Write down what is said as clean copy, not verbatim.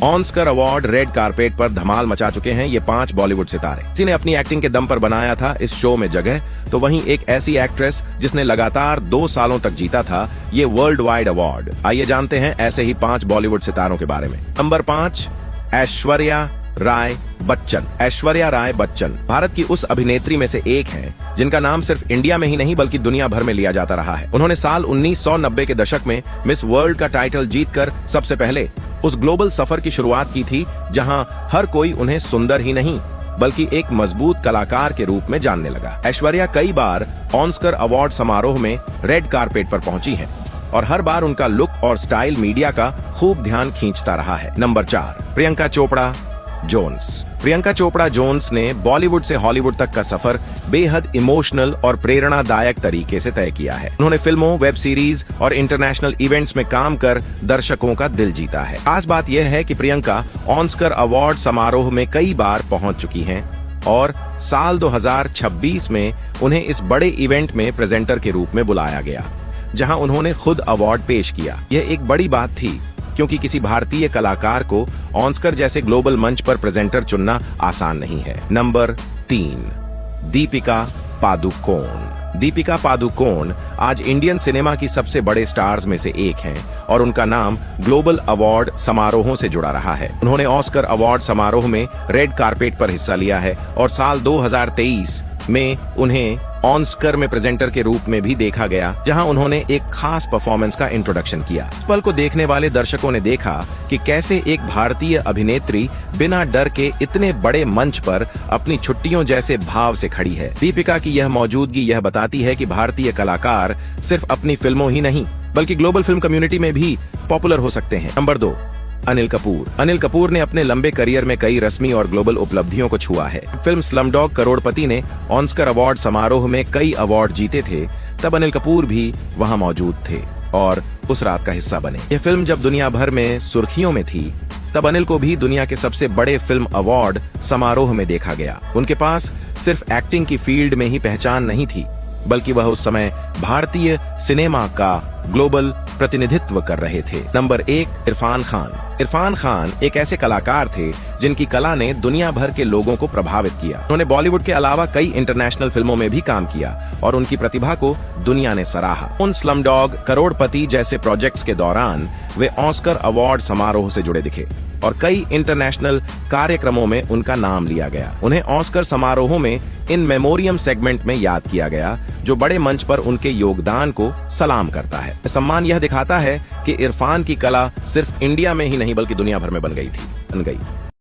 Oscar award red carpet पर धमाल मचा चुके हैं ये 5 बॉलीवुड सितारे। किसी ने अपनी एक्टिंग के दम पर बनाया था इस शो में जगह, तो वहीं एक ऐसी एक्ट्रेस जिसने लगातार 2 सालों तक जीता था ये वर्ल्ड वाइड अवार्ड। आइए जानते हैं ऐसे ही 5 बॉलीवुड सितारों के बारे में। नंबर 5, ऐश्वर्या राय बच्चन। ऐश्वर्या राय बच्चन भारत की उस अभिनेत्री में से एक हैं जिनका नाम सिर्फ इंडिया में ही नहीं बल्कि दुनिया भर में लिया जाता रहा है। उन्होंने साल 1990 के दशक में मिस वर्ल्ड का टाइटल जीतकर सबसे पहले उस ग्लोबल सफर की शुरुआत की थी जहां हर कोई उन्हें सुंदर ही नहीं बल्कि एक मजबूत कलाकार के रूप में जानने लगा। ऐश्वर्या कई बार ऑस्कर अवार्ड समारोह में रेड कारपेट पर पहुंची हैं और हर बार उनका लुक और स्टाइल मीडिया का खूब ध्यान खींचता रहा है। Number 4, Priyanka Chopra Jones. Priyanka Chopra Jones ने बॉलीवुड से हॉलीवुड तक का सफर बेहद इमोशनल और प्रेरणादायक तरीके से तय किया है। उन्होंने फिल्मों, वेब सीरीज और इंटरनेशनल इवेंट्स में काम कर दर्शकों का दिल जीता है। खास बात यह है कि प्रियंका ऑस्कर अवार्ड समारोह में कई बार पहुंच चुकी हैं और साल 2026 में उन्हें इस बड़े इवेंट में प्रेजेंटर के रूप में बुलाया गया, जहां उन्होंने खुद अवार्ड पेश किया। यह एक बड़ी बात थी क्योंकि किसी भारतीय कलाकार को ऑस्कर जैसे ग्लोबल मंच पर प्रेजेंटर चुनना आसान नहीं है। नंबर 3, दीपिका पादुकोण। दीपिका पादुकोण आज इंडियन सिनेमा की सबसे बड़े स्टार्स में से एक हैं और उनका नाम ग्लोबल अवार्ड समारोहों से जुड़ा रहा है। उन्होंने ऑस्कर अवार्ड समारोह में रेड कारपेट पर हिस्सा लिया है और साल 2023 में उन्हें ऑस्कर में प्रेजेंटर के रूप में भी देखा गया, जहां उन्होंने एक खास परफॉर्मेंस का इंट्रोडक्शन किया। इस पल को देखने वाले दर्शकों ने देखा कि कैसे एक भारतीय अभिनेत्री बिना डर के इतने बड़े मंच पर अपनी छुट्टियों जैसे भाव से खड़ी है। दीपिका की यह मौजूदगी यह बताती है कि भारतीय कलाकार सिर्फ अपनी फिल्मों ही नहीं बल्कि ग्लोबल फिल्म कम्युनिटी में भी पॉपुलर हो सकते हैं। नंबर 2, अनिल कपूर। अनिल कपूर ने अपने लंबे करियर में कई रस्मी और ग्लोबल उपलब्धियों को छुआ है। फिल्म स्लमडॉग करोड़पति ने ऑस्कर अवार्ड समारोह में कई अवार्ड जीते थे, तब अनिल कपूर भी वहां मौजूद थे और उस रात का हिस्सा बने। यह फिल्म जब दुनिया भर में सुर्खियों में थी तब अनिल को भी दुनिया के सबसे बड़े फिल्म अवार्ड समारोह में देखा गया। उनके पास सिर्फ एक्टिंग की फील्ड में ही पहचान नहीं थी बल्कि वह उस समय भारतीय सिनेमा का ग्लोबल प्रतिनिधित्व कर रहे थे। नंबर 1, इरफान खान। इरफान खान एक ऐसे कलाकार थे जिनकी कला ने दुनिया भर के लोगों को प्रभावित किया। उन्होंने बॉलीवुड के अलावा कई इंटरनेशनल फिल्मों में भी काम किया और उनकी प्रतिभा को दुनिया ने सराहा। उन स्लमडॉग करोड़पति जैसे प्रोजेक्ट्स के दौरान वे ऑस्कर अवार्ड समारोह से जुड़े दिखे और कई इंटरनेशनल कार्यक्रमों में उनका नाम लिया गया। उन्हें ऑस्कर समारोहों में इन मेमोरियम सेगमेंट में याद किया गया जो बड़े मंच पर उनके योगदान को सलाम करता है। सम्मान यह दिखाता है कि इरफान की कला सिर्फ इंडिया में ही नहीं बल्कि दुनिया भर में बन गई।